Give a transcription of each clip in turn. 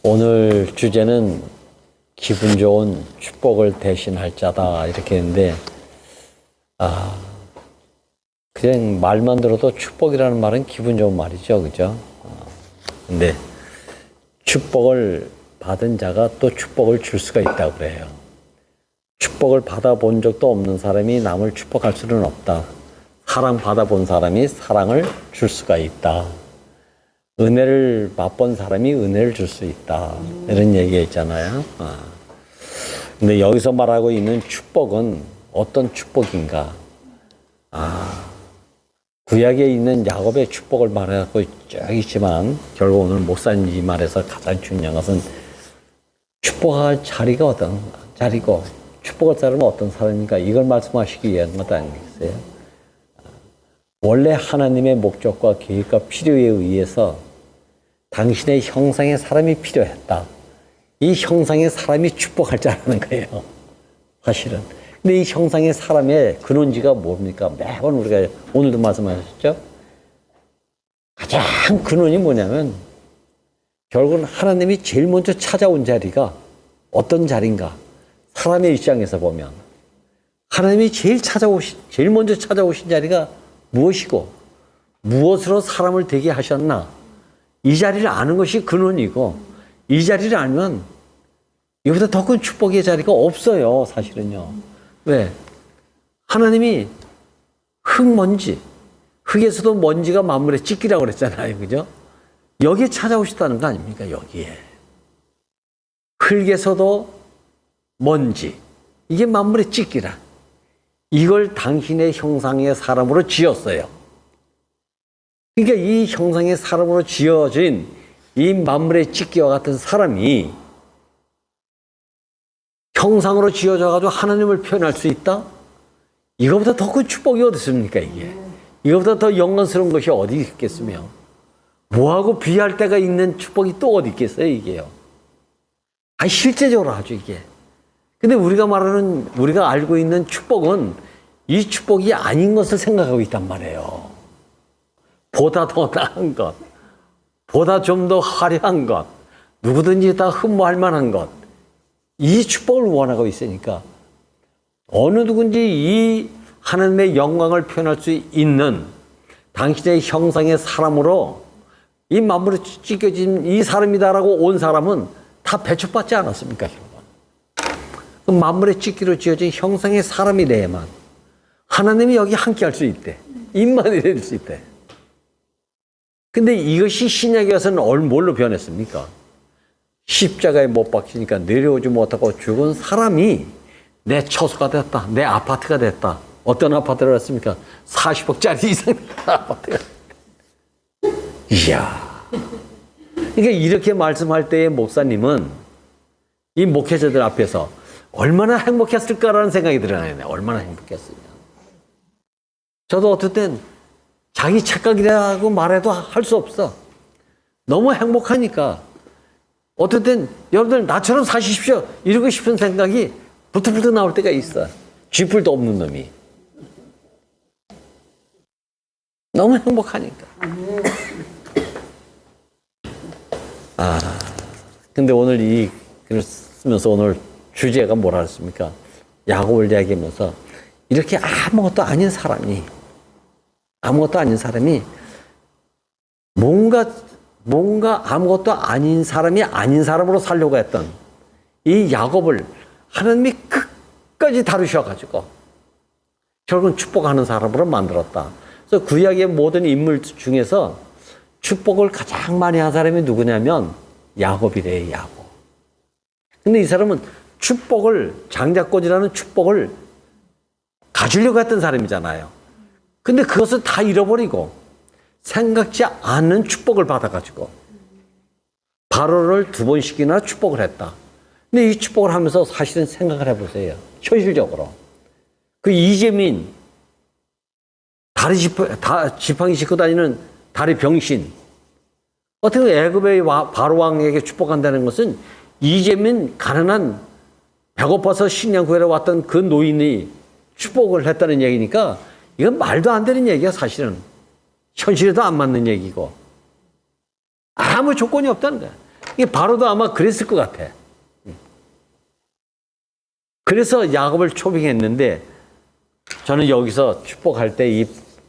오늘 주제는 기분 좋은 축복을 대신할 자다 이렇게 했는데 그냥 말만 들어도 축복이라는 말은 기분 좋은 말이죠, 그죠? 근데 축복을 받은 자가 또 축복을 줄 수가 있다고 그래요. 축복을 받아본 적도 없는 사람이 남을 축복할 수는 없다. 사랑 받아본 사람이 사랑을 줄 수가 있다. 은혜를 맛본 사람이 은혜를 줄 수 있다. 이런 얘기가 있잖아요. 근데 여기서 말하고 있는 축복은 어떤 축복인가? 구약에 있는 야곱의 축복을 말하고 쭉 있지만 결국 오늘 목사님 이 말에서 가장 중요한 것은 축복할 자리가 어떤 자리고 축복할 사람은 어떤 사람인가 이걸 말씀하시기 위한 것 아니겠어요? 원래 하나님의 목적과 계획과 필요에 의해서 당신의 형상의 사람이 필요했다. 이 형상의 사람이 축복할 자라는 거예요. 사실은. 근데 이 형상의 사람의 근원지가 뭡니까? 매번 우리가 오늘도 말씀하셨죠? 가장 근원이 뭐냐면 결국은 하나님이 제일 먼저 찾아온 자리가 어떤 자리인가? 사람의 입장에서 보면 하나님이 제일 먼저 찾아오신 자리가 무엇이고 무엇으로 사람을 되게 하셨나? 이 자리를 아는 것이 근원이고 이 자리를 알면 여기서 더 큰 축복의 자리가 없어요. 사실은요. 왜? 하나님이 흙에서도 먼지가 만물에 찢기라고 그랬잖아요. 그죠? 여기에 찾아오셨다는 거 아닙니까? 여기에. 흙에서도 먼지. 이게 만물에 찢기라. 이걸 당신의 형상의 사람으로 지었어요. 그러니까 이 형상의 사람으로 지어진 이 만물의 찢기와 같은 사람이 형상으로 지어져가지고 하나님을 표현할 수 있다? 이거보다 더 큰 축복이 어디 있습니까, 이게? 이거보다 더 영광스러운 것이 어디 있겠으며? 뭐하고 비할 데가 있는 축복이 또 어디 있겠어요, 이게요? 실제적으로 하죠, 이게. 근데 우리가 알고 있는 축복은 이 축복이 아닌 것을 생각하고 있단 말이에요. 보다 더 나은 것, 보다 좀 더 화려한 것, 누구든지 다 흠모할 만한 것, 이 축복을 원하고 있으니까 어느 누군지 이 하나님의 영광을 표현할 수 있는 당신의 형상의 사람으로 이 만물에 찢겨진 이 사람이다라고 온 사람은 다 배척받지 않았습니까? 그 만물의 찢기로 지어진 형상의 사람이래야만 하나님이 여기 함께 할 수 있대. 임만이 될 수 있대. 근데 이것이 신약에 와서는 뭘로 변했습니까? 십자가에 못 박히니까 내려오지 못하고 죽은 사람이 내 처소가 됐다. 내 아파트가 됐다. 어떤 아파트를 했습니까? 40억짜리 이상 아파트가. 이야. 그러니까 이렇게 말씀할 때의 목사님은 이 목회자들 앞에서 얼마나 행복했을까라는 생각이 들어요. 얼마나 행복했으면. 저도 어떨 땐 자기 착각이라고 말해도 할 수 없어. 너무 행복하니까 어떨 땐 여러분들 나처럼 사십시오 이러고 싶은 생각이 부득부득 나올 때가 있어. 쥐뿔도 없는 놈이. 너무 행복하니까. 근데 오늘 이 글을 쓰면서 오늘 주제가 뭐라 했습니까? 야곱을 이야기하면서 이렇게 아무것도 아닌 사람이 뭔가 아무것도 아닌 사람이 아닌 사람으로 살려고 했던 이 야곱을 하나님이 끝까지 다루셔가지고 결국은 축복하는 사람으로 만들었다. 그래서 구약의 모든 인물 중에서 축복을 가장 많이 한 사람이 누구냐면 야곱이래요, 야곱. 근데 이 사람은 장자권이라는 축복을 가지려고 했던 사람이잖아요. 근데 그것을 다 잃어버리고 생각지 않은 축복을 받아가지고 바로를 2번씩이나 축복을 했다. 근데 이 축복을 하면서 사실은 생각을 해보세요. 현실적으로. 그 이재민, 지팡이 짚고 다니는 다리 병신. 어떻게 애굽의 바로 왕에게 축복한다는 것은 이재민 가난한 배고파서 식량 구하러 왔던 그 노인이 축복을 했다는 얘기니까 이건 말도 안 되는 얘기야, 사실은. 현실에도 안 맞는 얘기고. 아무 조건이 없다는 거야. 이 바로도 아마 그랬을 것 같아. 그래서 야곱을 초빙했는데 저는 여기서 축복할 때 이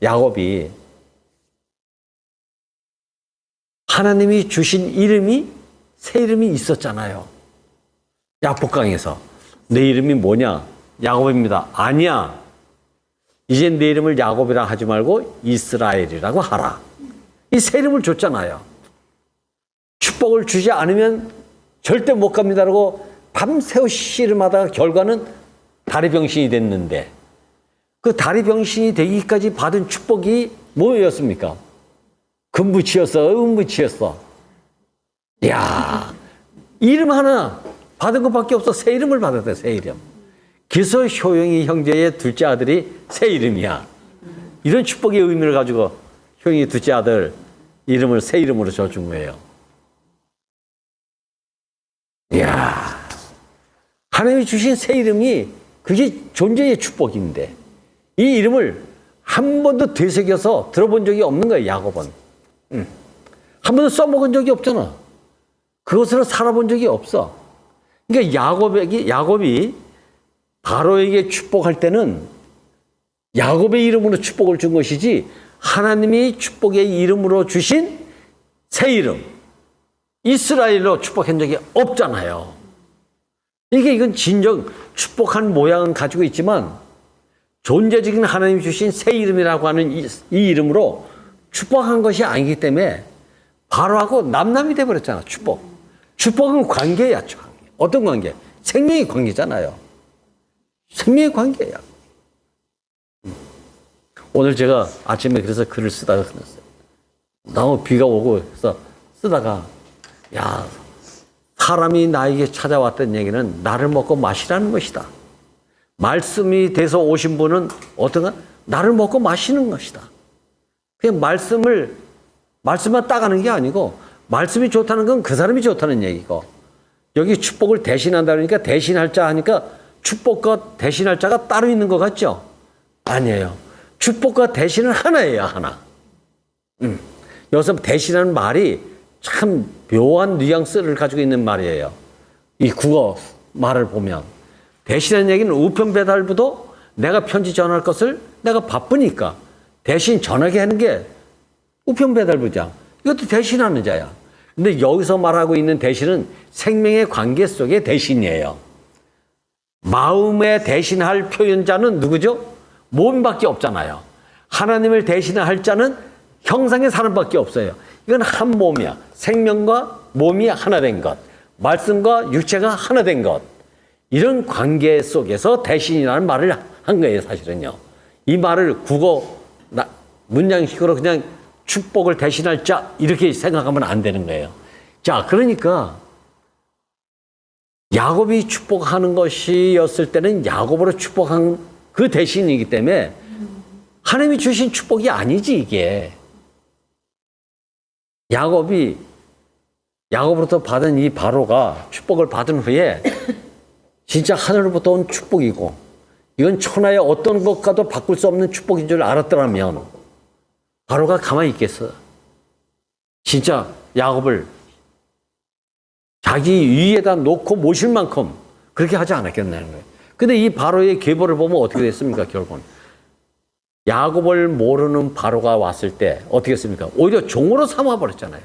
야곱이 하나님이 주신 이름이 새 이름이 있었잖아요. 야복강에서 내 이름이 뭐냐? 야곱입니다. 아니야. 이제 내 이름을 야곱이라 하지 말고 이스라엘이라고 하라. 이 새 이름을 줬잖아요. 축복을 주지 않으면 절대 못 갑니다라고 밤새워 씨름하다가 결과는 다리 병신이 됐는데 그 다리 병신이 되기까지 받은 축복이 뭐였습니까? 금붙이었어, 은붙이었어. 이야, 이름 하나 받은 것밖에 없어. 새 이름을 받았대, 새 이름. 그래서 효영이 형제의 둘째 아들이 새 이름이야. 이런 축복의 의미를 가지고 효영이 둘째 아들 이름을 새 이름으로 줘준 거예요. 이야, 하나님이 주신 새 이름이 그게 존재의 축복인데 이 이름을 한 번도 되새겨서 들어본 적이 없는 거예요, 야곱은. 한 번도 써먹은 적이 없잖아. 그것으로 살아본 적이 없어. 그러니까 야곱이 바로에게 축복할 때는 야곱의 이름으로 축복을 준 것이지 하나님이 축복의 이름으로 주신 새 이름 이스라엘로 축복한 적이 없잖아요. 이건 진정 축복한 모양은 가지고 있지만 존재적인 하나님이 주신 새 이름이라고 하는 이 이름으로 축복한 것이 아니기 때문에 바로하고 남남이 돼버렸잖아. 축복은 관계야. 관계. 어떤 관계? 생명의 관계잖아요. 생명의 관계야. 오늘 제가 아침에 그래서 글을 쓰다가 그랬어요. 너무 비가 오고 해서 쓰다가 야, 사람이 나에게 찾아왔던 얘기는 나를 먹고 마시라는 것이다. 말씀이 돼서 오신 분은 어떤가? 나를 먹고 마시는 것이다. 그냥 말씀만 따가는 게 아니고 말씀이 좋다는 건 그 사람이 좋다는 얘기고 여기 축복을 대신한다니까 대신할 자 하니까 축복과 대신할 자가 따로 있는 것 같죠? 아니에요. 축복과 대신은 하나예요, 하나. 여기서 대신하는 말이 참 묘한 뉘앙스를 가지고 있는 말이에요. 이 국어 말을 보면. 대신하는 얘기는 우편 배달부도 내가 편지 전할 것을 내가 바쁘니까 대신 전하게 하는 게 우편 배달부장. 이것도 대신하는 자야. 근데 여기서 말하고 있는 대신은 생명의 관계 속의 대신이에요. 마음에 대신할 표현자는 누구죠? 몸밖에 없잖아요. 하나님을 대신할 자는 형상의 사람밖에 없어요. 이건 한 몸이야. 생명과 몸이 하나 된 것. 말씀과 육체가 하나 된 것. 이런 관계 속에서 대신이라는 말을 한 거예요, 사실은요. 이 말을 국어 문장식으로 그냥 축복을 대신할 자 이렇게 생각하면 안 되는 거예요. 자, 그러니까 야곱이 축복하는 것이었을 때는 야곱으로 축복한 그 대신이기 때문에 하나님이 주신 축복이 아니지 이게. 야곱으로부터 받은 이 바로가 축복을 받은 후에 진짜 하늘로부터 온 축복이고 이건 천하의 어떤 것과도 바꿀 수 없는 축복인 줄 알았더라면 바로가 가만히 있겠어. 진짜 야곱을 자기 위에다 놓고 모실 만큼 그렇게 하지 않았겠냐는 거예요. 근데 이 바로의 계보를 보면 어떻게 됐습니까, 결국은? 야곱을 모르는 바로가 왔을 때 어떻게 했습니까? 오히려 종으로 삼아버렸잖아요.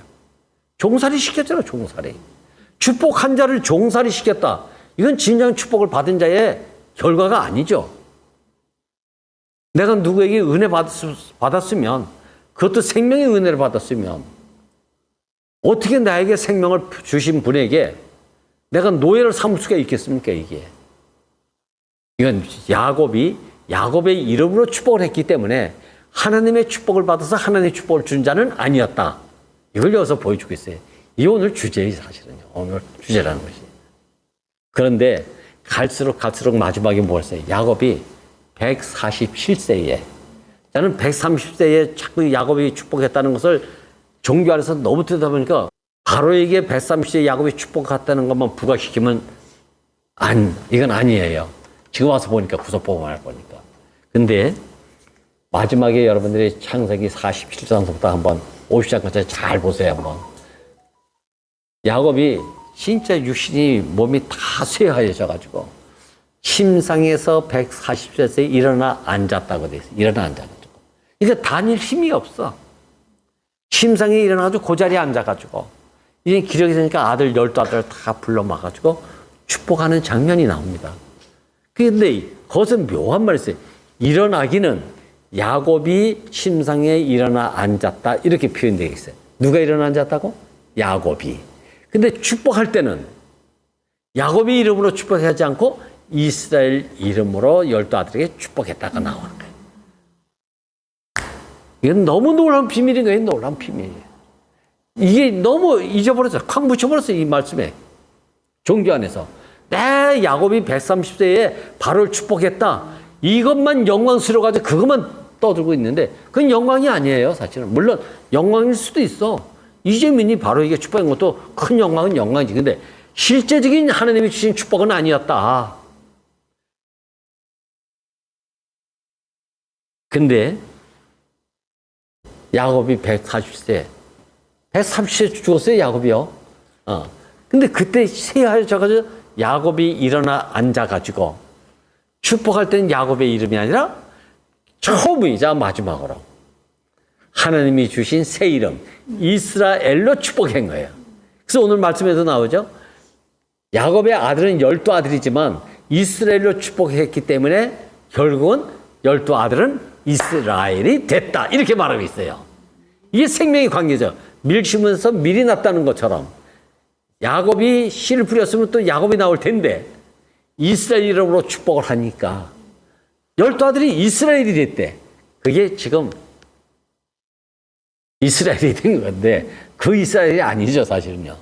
종살이 시켰잖아요, 종살이. 축복한 자를 종살이 시켰다. 이건 진정 축복을 받은 자의 결과가 아니죠. 내가 누구에게 은혜 받았으면 그것도 생명의 은혜를 받았으면 어떻게 나에게 생명을 주신 분에게 내가 노예를 삼을 수가 있겠습니까, 이게? 이건 야곱의 이름으로 축복을 했기 때문에 하나님의 축복을 받아서 하나님의 축복을 준 자는 아니었다. 이걸 여기서 보여주고 있어요. 이 오늘 주제의 사실은요. 오늘 주제라는 것이. 그런데 갈수록 마지막에 뭐였어요? 야곱이 147세에 저는 130세에 자꾸 야곱이 축복했다는 것을 종교 안에서 너무 듣다 보니까 바로에게 130세에 야곱이 축복했다는 것만 부각시키면 이건 아니에요. 지금 와서 보니까 구속보험을 보니까. 근데 마지막에 여러분들이 창세기 47장부터 한번 50장까지 잘 보세요. 한번. 야곱이 진짜 육신이 몸이 다 쇠하여져가지고 침상에서 140세에 일어나 앉았다고 돼 있어요. 일어나 앉아가지고. 이제 다닐 힘이 없어. 침상에 일어나가지고 그 자리에 앉아가지고 이제 기력이 되니까 아들 12아들 다 불러 막아가지고 축복하는 장면이 나옵니다. 그런데 거기서 묘한 말이 있어요. 일어나기는 야곱이 침상에 일어나 앉았다 이렇게 표현되어 있어요. 누가 일어나 앉았다고? 야곱이. 근데 축복할 때는 야곱이 이름으로 축복하지 않고 이스라엘 이름으로 12아들에게 축복했다가 나오는 거예요. 이건 너무 놀라운 비밀인 거예요. 놀라운 비밀이에요. 이게 너무 잊어버렸어요. 콱 묻혀버렸어요. 이 말씀에. 종교 안에서. 내 야곱이 130세에 바로를 축복했다. 이것만 영광스러워가지고 그것만 떠들고 있는데 그건 영광이 아니에요. 사실은. 물론 영광일 수도 있어. 이재민이 바로에게 축복한 것도 큰 영광은 영광이지. 근데 실제적인 하나님이 주신 축복은 아니었다. 근데 야곱이 140세, 130세 죽었어요, 야곱이요. 근데 그때 쇠하여져가지고 야곱이 일어나 앉아가지고 축복할 때는 야곱의 이름이 아니라 처음이자 마지막으로 하나님이 주신 새 이름, 이스라엘로 축복한 거예요. 그래서 오늘 말씀에도 나오죠. 야곱의 아들은 12아들이지만 이스라엘로 축복했기 때문에 결국은 12아들은 이스라엘이 됐다. 이렇게 말하고 있어요. 이게 생명의 관계죠. 밀 심으면서 밀이 났다는 것처럼 야곱이 씨를 뿌렸으면 또 야곱이 나올 텐데 이스라엘 이름으로 축복을 하니까 12아들이 이스라엘이 됐대. 그게 지금 이스라엘이 된 건데 그 이스라엘이 아니죠, 사실은요.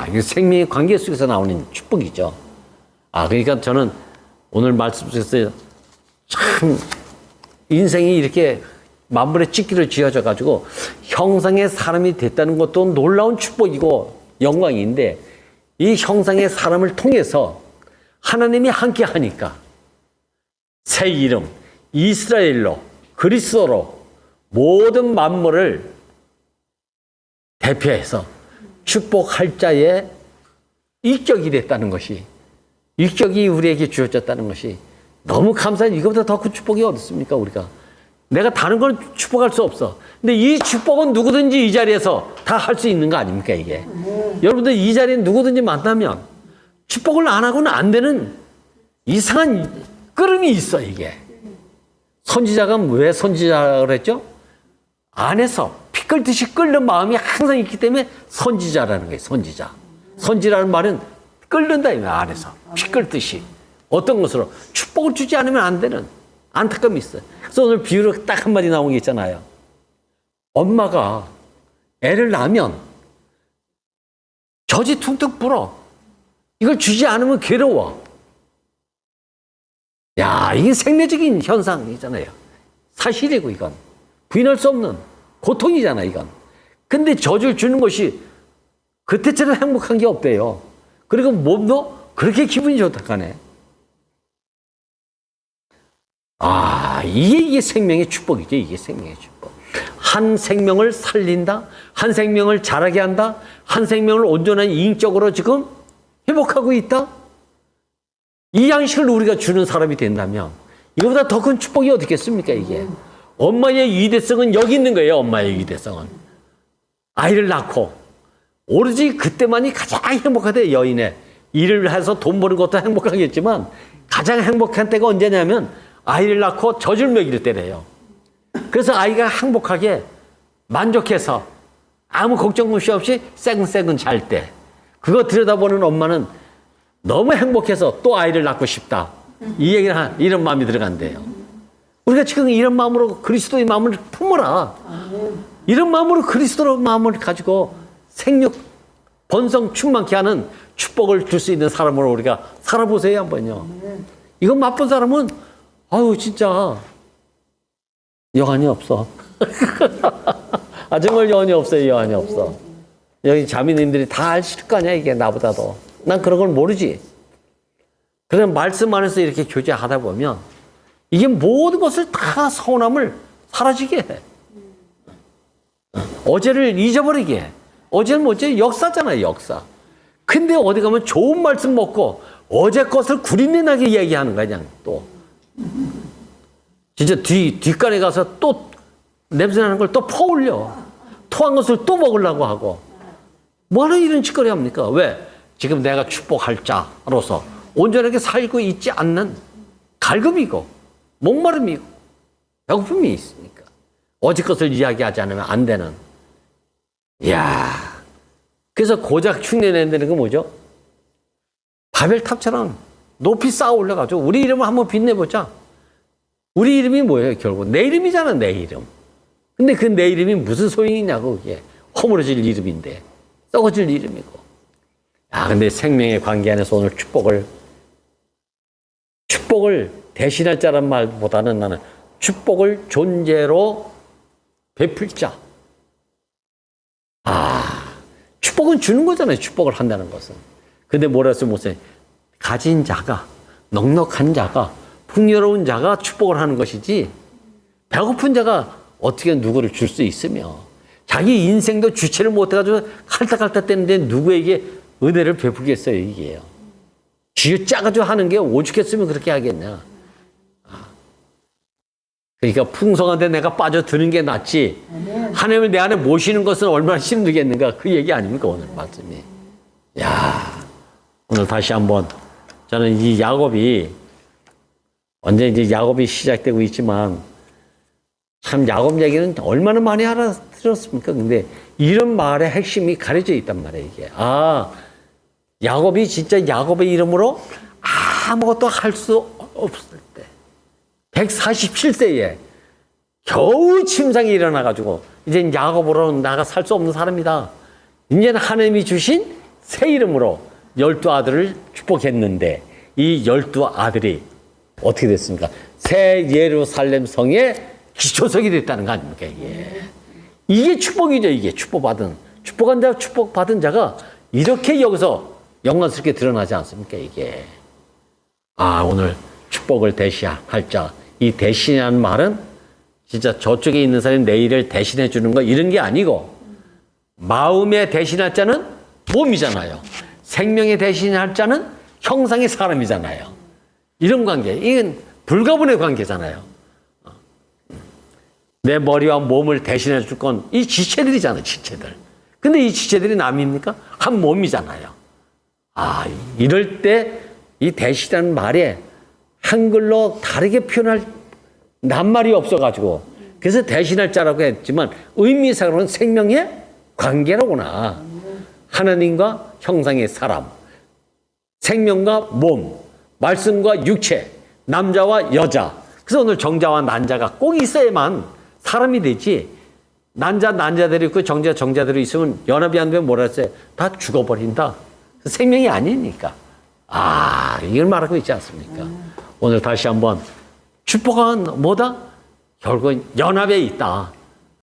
이게 생명의 관계 속에서 나오는 축복이죠. 그러니까 저는 오늘 말씀 속에서 참 인생이 이렇게 만물의 찍기로 지어져 가지고 형상의 사람이 됐다는 것도 놀라운 축복이고 영광인데 이 형상의 사람을 통해서 하나님이 함께 하니까 새 이름 이스라엘로 그리스도로 모든 만물을 대표해서 축복할 자의 인격이 됐다는 것이 인격이 우리에게 주어졌다는 것이 너무 감사해요. 이거보다 더 큰 축복이 어디 있습니까, 우리가? 내가 다른 건 축복할 수 없어. 근데 이 축복은 누구든지 이 자리에서 다 할 수 있는 거 아닙니까, 이게? 여러분들 이 자리에 누구든지 만나면 축복을 안 하고는 안 되는 이상한 끓음이 있어, 이게. 선지자가 왜 선지자라고 그랬죠? 안에서 피 끓듯이 끓는 마음이 항상 있기 때문에 선지자라는 거예요, 선지자. 선지라는 말은 끓는다, 이 말, 안에서. 피 끓듯이. 어떤 것으로? 축복을 주지 않으면 안 되는 안타까움이 있어요. 그래서 오늘 비유로 딱 한마디 나온 게 있잖아요. 엄마가 애를 낳으면 젖이 퉁퉁 불어. 이걸 주지 않으면 괴로워. 이게 생리적인 현상이잖아요. 사실이고, 이건. 부인할 수 없는 고통이잖아, 이건. 근데 젖을 주는 것이 그때처럼 행복한 게 없대요. 그리고 몸도 그렇게 기분이 좋다카네. 이게 생명의 축복이죠. 이게 생명의 축복. 한 생명을 살린다. 한 생명을 자라게 한다. 한 생명을 온전한 인격으로 지금 회복하고 있다. 이 양식을 우리가 주는 사람이 된다면 이거보다 더 큰 축복이 어디 있겠습니까, 이게. 엄마의 위대성은 여기 있는 거예요. 엄마의 위대성은. 아이를 낳고 오로지 그때만이 가장 행복하대. 여인의 일을 해서 돈 버는 것도 행복하겠지만 가장 행복한 때가 언제냐면 아이를 낳고 젖을 먹일 때래요. 그래서 아이가 행복하게 만족해서 아무 걱정 없이 새근새근 잘 때 그거 들여다보는 엄마는 너무 행복해서 또 아이를 낳고 싶다. 이 얘기는 이런 마음이 들어간대요. 우리가 지금 이런 마음으로 그리스도의 마음을 품어라. 이런 마음으로 그리스도의 마음을 가지고 생육 번성 충만케 하는 축복을 줄 수 있는 사람으로 우리가 살아보세요, 한번요. 이거 맛본 사람은 진짜 여한이 없어. 정말 여한이 없어요. 여한이 없어. 여기 자매님들이 다 아실 거 아니야, 이게 나보다도. 난 그런 걸 모르지. 그냥 말씀 안에서 이렇게 교제하다 보면 이게 모든 것을 다 서운함을 사라지게 해. 어제를 잊어버리게 해. 어제는 뭐지? 역사잖아요, 역사. 근데 어디 가면 좋은 말씀 먹고 어제 것을 구린내나게 이야기하는 거야, 그냥 또. 진짜 뒷간에 가서 또 냄새나는 걸 또 퍼올려. 토한 것을 또 먹으려고 하고. 뭐하러 이런 짓거리 합니까? 왜? 지금 내가 축복할 자로서 온전하게 살고 있지 않는 갈급이고, 목마름이고, 배고픔이 있으니까. 어제 것을 이야기하지 않으면 안 되는. 이야. 그래서 고작 흉내낸다는 건 뭐죠? 바벨탑처럼 높이 쌓아 올려가지고 우리 이름을 한번 빛내보자. 우리 이름이 뭐예요, 결국? 내 이름이잖아, 내 이름. 근데 그 내 이름이 무슨 소용이 있냐고, 그게. 허물어질 이름인데. 썩어질 이름이고. 아, 근데 생명의 관계 안에서 오늘 축복을 대신할 자란 말보다는 나는 축복을 존재로 베풀 자. 축복은 주는 거잖아요, 축복을 한다는 것은. 근데 뭐라 했어요, 목사님? 가진 자가, 넉넉한 자가, 풍요로운 자가 축복을 하는 것이지, 배고픈 자가 어떻게 누구를 줄 수 있으며, 자기 인생도 주체를 못해가지고 칼딱칼딱 떼는데 누구에게 은혜를 베풀겠어요, 이게요. 쥐어짜가지고 하는 게 오죽했으면 그렇게 하겠냐. 그러니까 풍성한데 내가 빠져드는 게 낫지. 하나님을 내 안에 모시는 것은 얼마나 힘들겠는가. 그 얘기 아닙니까, 오늘 말씀이. 야, 오늘 다시 한번 저는 이 야곱이 언제 이제 야곱이 시작되고 있지만 참 야곱 얘기는 얼마나 많이 알아들었습니까? 근데 이런 말의 핵심이 가려져 있단 말이에요, 이게. 야곱이 진짜 야곱의 이름으로 아무것도 할 수 없을 때. 147세에 겨우 침상이 일어나가지고 이제 야곱으로는 나가 살 수 없는 사람이다. 이제는 하나님이 주신 새 이름으로 12아들을 축복했는데 이 12아들이 어떻게 됐습니까? 새 예루살렘 성의 기초석이 됐다는 거 아닙니까? 이게 축복이죠. 이게 축복받은 자가 이렇게 여기서 영광스럽게 드러나지 않습니까? 이게. 오늘 축복을 대신할 자. 이 대신이라는 말은 진짜 저쪽에 있는 사람이 내 일을 대신해 주는 거 이런 게 아니고, 마음에 대신할 자는 몸이잖아요. 생명에 대신할 자는 형상의 사람이잖아요. 이런 관계. 이건 불가분의 관계잖아요. 내 머리와 몸을 대신해 줄 건 이 지체들이잖아요, 지체들. 근데 이 지체들이 남입니까? 한 몸이잖아요. 이럴 때 이 대신이라는 말에 한글로 다르게 표현할 낱말이 없어가지고 그래서 대신할 자라고 했지만 의미상으로는 생명의 관계로구나. 하나님과 형상의 사람, 생명과 몸, 말씀과 육체, 남자와 여자. 그래서 오늘 정자와 난자가 꼭 있어야만 사람이 되지. 난자대로 있고 정자대로 있으면 연합이 안 되면 뭐라 했어요? 다 죽어버린다. 생명이 아니니까. 이걸 말하고 있지 않습니까? 오늘 다시 한번 축복은 뭐다? 결국은 연합에 있다.